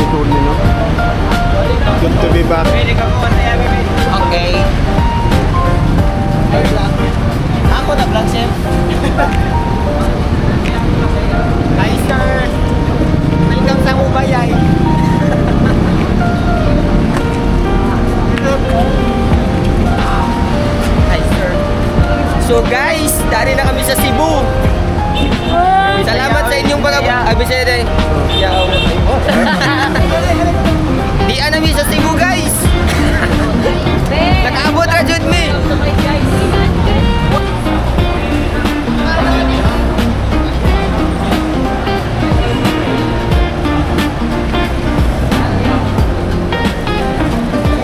story, no? Good to be back. Okay. Ako na vlog, chef. Hi, sir. Welcome sa Ubayay. Hi, sir. So guys, dari na kami sa Cebu. Salamat sa inyong pag-abisede. Di anami sa Cebu, guys. Nakaabot ra jud mi.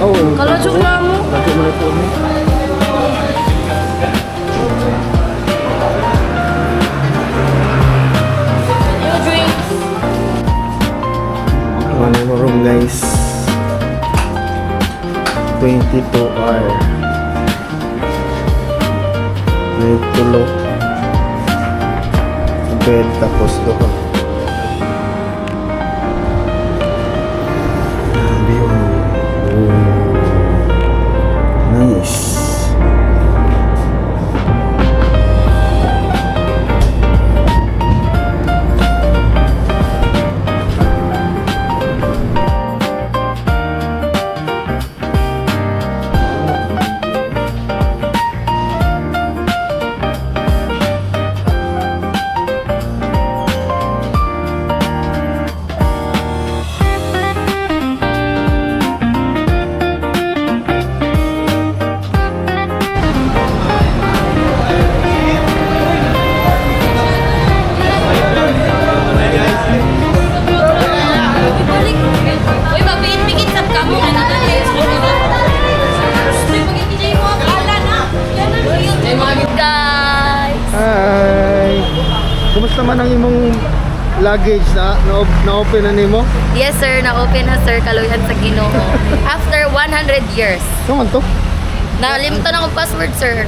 Oh, Kalau suka mo. lagi mo na po ni. You drink. Ano mo room, guys? 22R. May tulog. Bed tapos doon. Grabe yun. Nice. Balik. Uy, mabit-bigit sa kamo. Ano na tayo? Magkikijay mo. Ala na. Yan na. Guys. Hi! Kumusta man ang imong luggage na-open na nimo? Yes, sir. Na-open na, sir. Kaluyan sa Ginoo. After 100 years. Saan to? Nalimtan akong password, sir.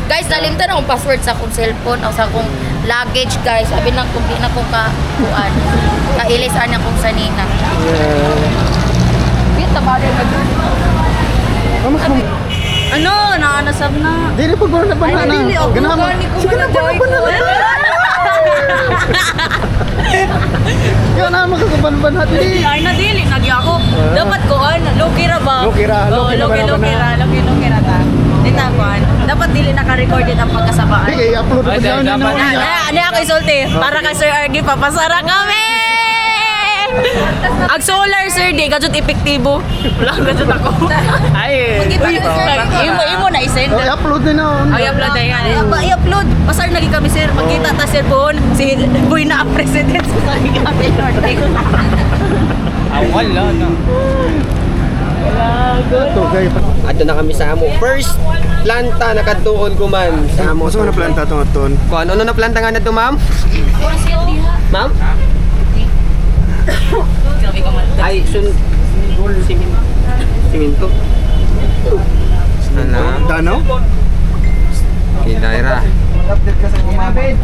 Guys, nalimtan akong password sa akong cellphone o sa akong luggage, guys. Sabi na kung di na ko ka-kuan. Kailisan na kong sanina. Yeah. Wait, tabagay na doon. Kamas mo? Ano? Naanasab na. Dili po gano'n na ba na? Dili, ako gani ko Sige na po na ba na? Kaya na makakabanban natin. Ay, nadili. Nagi ako. Dapat kuan. Lugi ra ba? Lugi ra, Oo, lugi ra ba na? Lugi ra ta. Dita kuan. Dapat dili naka-record din ang pagkasabaan. Sige, i-upload ko dyan. Ano ako isulti? Para kay Sir Argy, papasara kami! Ag solar, sir, di gadget epektibo. Wala gadget ako. Ay. Imo na i-send. I-upload din na. I-upload na yan. I-upload. Pasar lagi kami, sir. Magkita ta cellphone. Si Boy na ang president sa lagi kami, Lord. Wala na. Ito, guys. Ato na kami sa amo. First planta na katuon ko man sa amo. Masa mo na planta itong aton? Kung ano na planta nga na to, ma'am? Ma'am? Ay, siminto. Ano? Dano? Kinaira. Update ka sa kumabed.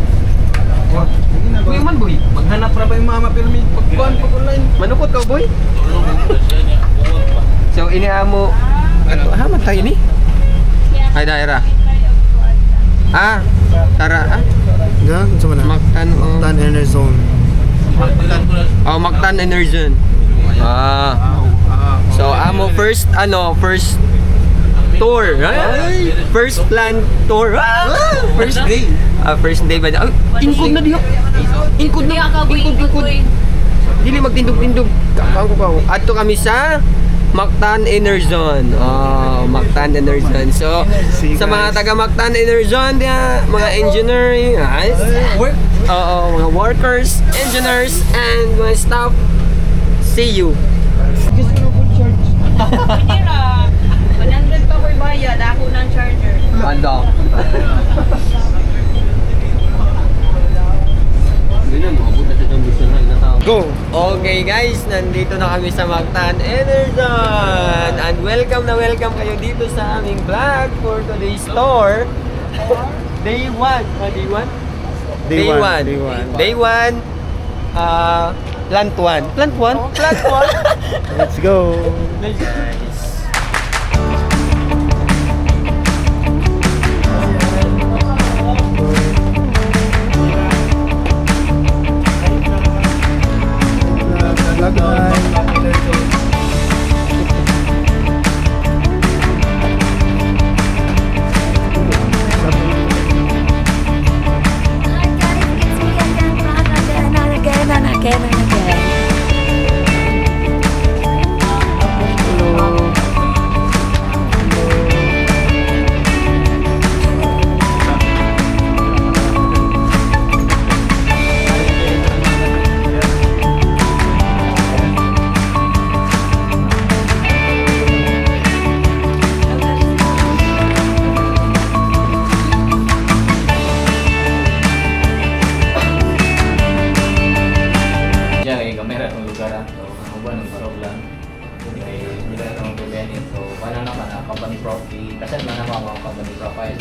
Kuya man, boy. Maghanap ra ba yung mama pero may pagkuhan pag online? Manukot ka, boy. So, iniamo. Ato, haman tayo ni? Ay, daira. Ah, tara. Ah, Yan, sa mana? Mactan. Tan Energy Zone. Oh, Mactan Energy. Ah. So, amo first tour. Ay, first plan tour. Ah, first day. First day ba? Ay, inkod na diyo. Inkod na. Inkod. Dili magtindog-tindog. Kakao ko. Adto kami sa Mactan Enerzon. Oh, Mactan Enerzon. So, sa mga taga Mactan Enerzon, mga engineering, work. Oo, mga workers, engineers, and mga staff. See you. Hindi ra. 100 pa per bayad. Ako ng charger. Ando. Go! Okay guys, nandito na kami sa Mactan Enerzon. And welcome na welcome kayo dito sa aming vlog for today's tour. Day 1. Day 1? Day one. Day 1. Plant 1. Plant 1? Plant 1? Let's go. Diyan ay kamera ng lugar so ang uban ng parog lang. Kaya nila itong tubenin. So wala naman company profile. Kasi na naman ang company profile.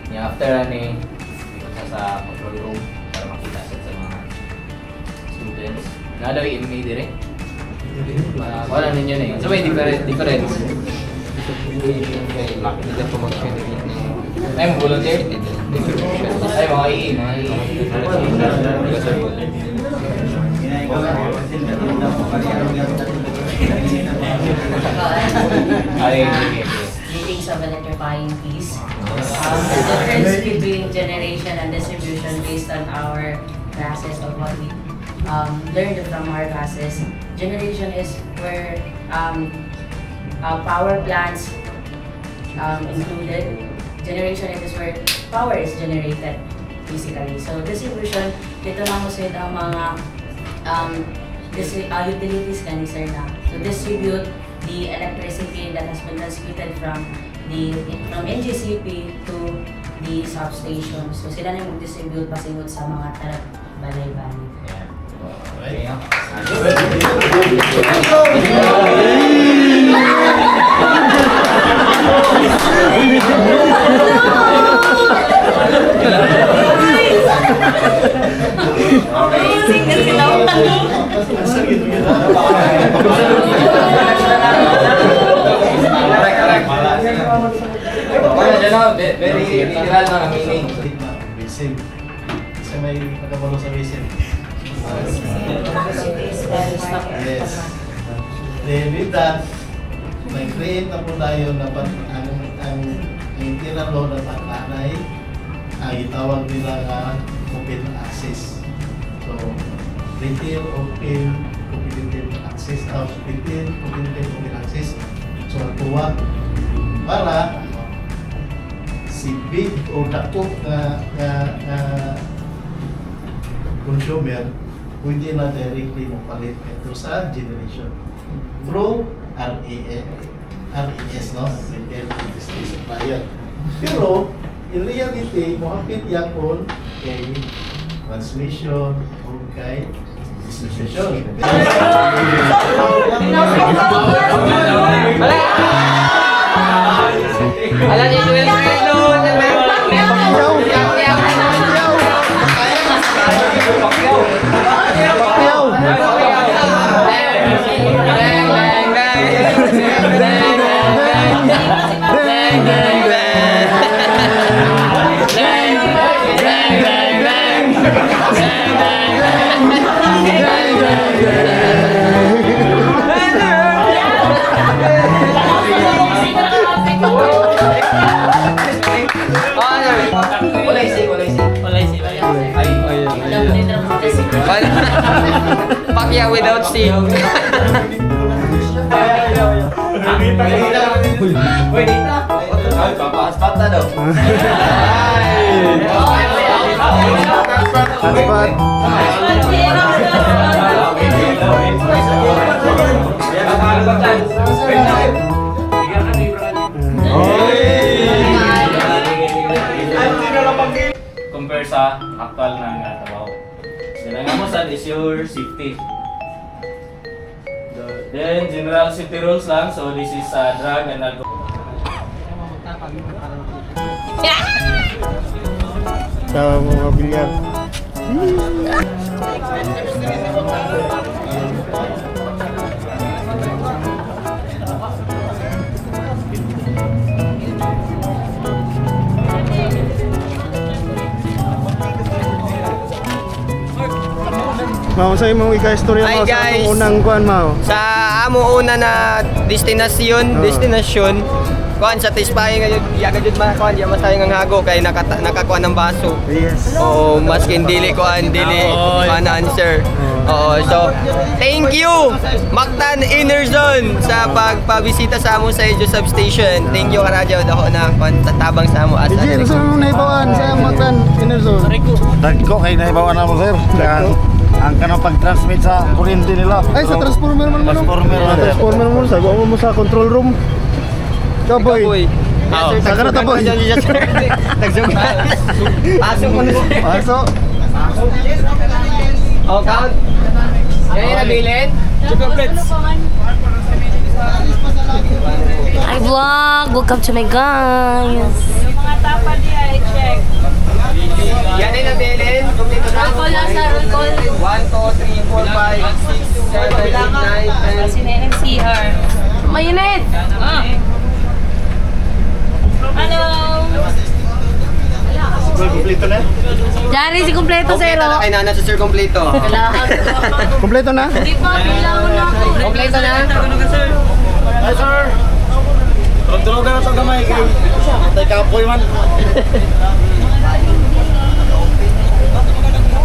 Niya after ani sa control room para makita sa mga students. Nadaw yung MA dire. Wala ninyo na yun. So may difference. Makikita po mag-generate ng Ay, mga volunteer. Ay, mga II. Meetings of electrifying piece. The difference between generation and distribution based on our classes of what we learned from our classes. Generation is where power plants included. Generation is where power is generated physically. So distribution, dito na mo ang mga utilities kanina sir na to distribute the electricity that has been transmitted from NGCP to the substation. So sila na mag-distribute pasingod sa mga balay-balay. Amazing na sila. Very literal na meaning. Basin. Kasi may nakabalo sa basin. Yes. Then with that, nag-create na po tayo na ang internal law na pagkanay ang itawag nila nga open access. So, retail, open, competitive access, retail, competitive, open access. So, kuha para si big o dako nga consumer pwede na directly mapalit ito sa generation through RES, no? Retail Industry Supplier. Pero, in reality, mohapit yakon kay transmission o kay distribution. Alam niyo yung relo na may Pakya without C. Papas-pata daw. Hotspot. Compare sa actual na trabaho. Kailangan mo sa is your safety. Then general safety rules lang. So this is drug and alcohol. Sa mga bilyar. Mao sa imong ika-istorya Hi, mo sa guys. atong unang kuan mao. Sa amo una na destinasyon, kuan sa Tispay nga jud, ya jud man kuan, ya masayang ang hago kay nakakuan ng baso. Yes. Oo, maskin dili kuan answer. Oo, so thank you Mactan Inner Zone sa pagpabisita sa amo sa Ejo Substation. Thank you karadyo dako na kuan tatabang sa amo asa. Sige, sa imong naibawaan sa Mactan Inner Zone. Dagko kay naibawan na mo sir. Dagko. Ang kanang pag-transmit sa kuryente nila. Ay, sa transformer man mo. Transformer man. Transformer mo sa mo sa control room. Kaboy. Boy. Oo, saka na taboy. Nagsugal. Pasok mo na siya. Aso. Oh, count. Yan yung nabilin. Chocolates. Hi vlog, welcome to my guys. Yan yung nabilin. Kompleto na. Roll call lang sa roll call. 1, 2, 3, 4, 5, 6, 7, 8, 9, 10. CR. Mayonnaise! Hello! Kompleto na. Diyan si kompleto Kompleto zero. na kay Nana sa Sir Kompleto. Kompleto na? Di pa, bilang mo na ako. Kompleto na. Hi sir. Tulog na to gamay kay. Tay kapoy man.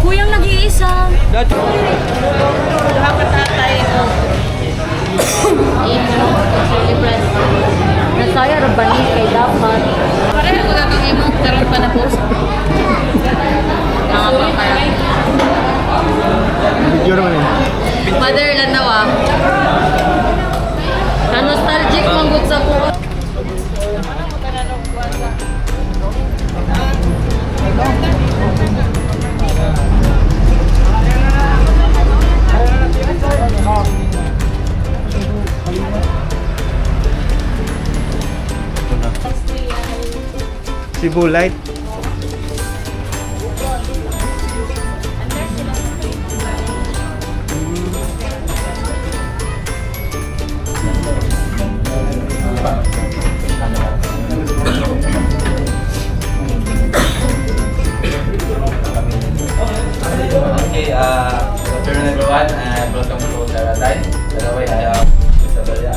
Kuyang nag-iisa. Nasaya rabani kay dapat. Pareho ko natong imong karon pa na post. Mga pangkara. Video naman eh. Motherland na wa. Nostalgic manggod sa ko. Cebu Light. Okay, good afternoon everyone and welcome to Teratai. By the way, I am Mr. Balya,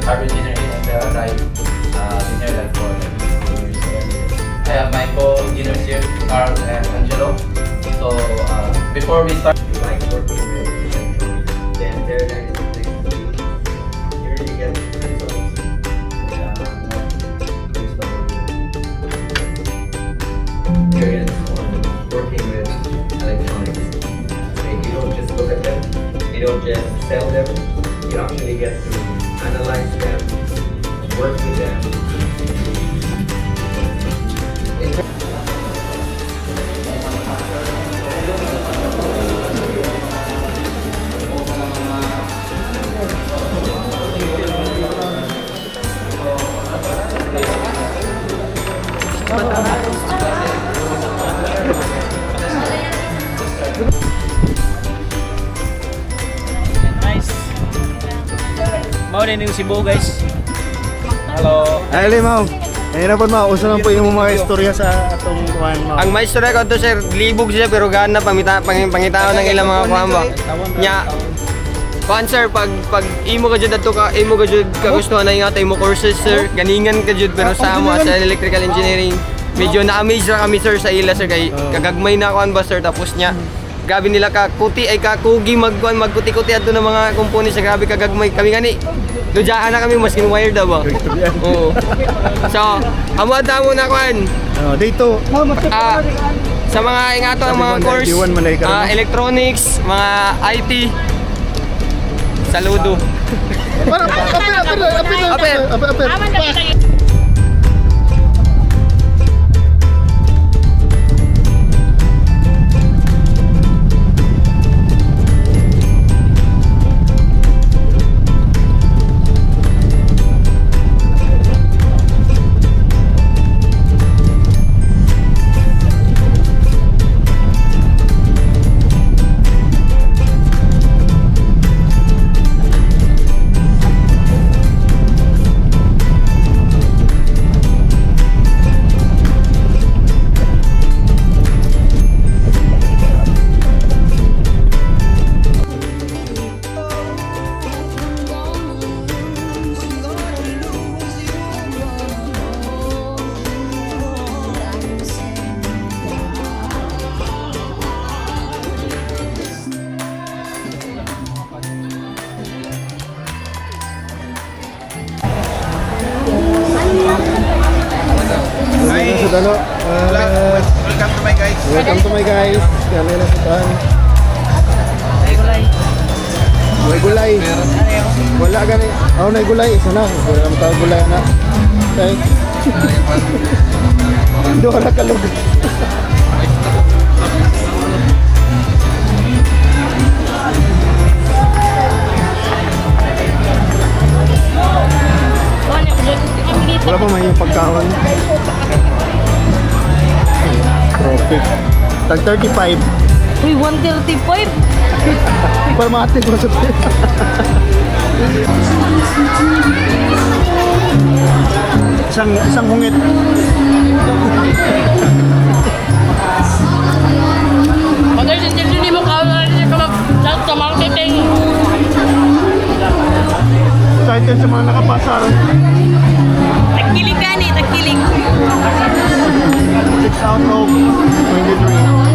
Harvard Dinner in Teratai. Dinner like for I have my co-diners here, Carl and Angelo. So, before we start, like working with then Teratai is the place to be. You really get results. Experience on working with electronics. You don't just look at them, you don't just sell them, you actually get to analyze them, work with them. Mau din yung Cebu guys. Hello. Ay, limaw. Ayun na po mao. Usa lang po yung mga istorya sa atong kuan mao. Ang maestro ko to sir, libog siya pero gana pangitaon ng ilang mga kuhamba. Nya, kuan sir, pag imo ka jud ato ka, imo ka jud kagustuhan na ingata imo courses sir, ganingan ka jud pero sa amo sa electrical engineering. Medyo na-amaze ra kami sir sa ila sir kay kagagmay na kuan ba sir tapos nya grabe nila ka kuti ay kakugi magkuti-kuti adto ng mga components sa grabe kagagmay kami gani. Lujahan na kami maskin wired daw ba. Oo. So, amo mo na kuan. Dito. Sa mga ingato ang mga course, electronics, mga IT. Saludo. Para apir. Dalo. Welcome to my guys. Welcome to my guys. Yan na nasutan. May gulay. Wala gani. Oh, na gulay. Isa na. Wala naman tayo gulay na. Okay. Doon na kalug. Wala pa may yung pagkaon. Traffic. Tag 35. Uy, 135? Para matik mo sa isang hungit. Pagay hindi mo sa marketing. Excited sa mga nakapasar. Tagkilig ka ni, tagkilig. 6 out of 23.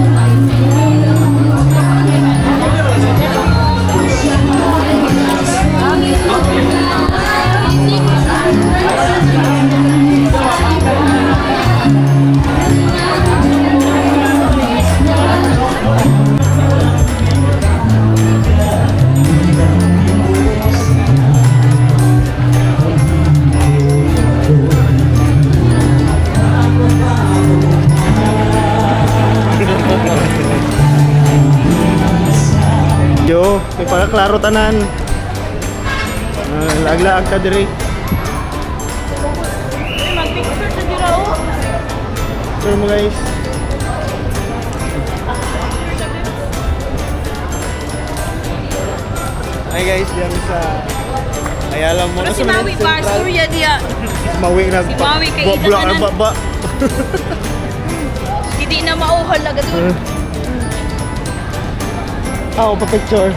Yo, may pagkaklaro tanan. Lag-lag ka diri. Mag-picture sa Jirao. Sure mo guys. Hi guys, diyan sa Ayala mo. Pero si Maui pa, surya diya. Maui na. Si Maui kay Ida Block tanan. ba? Hindi na mauhal agad. Ah, pa picture.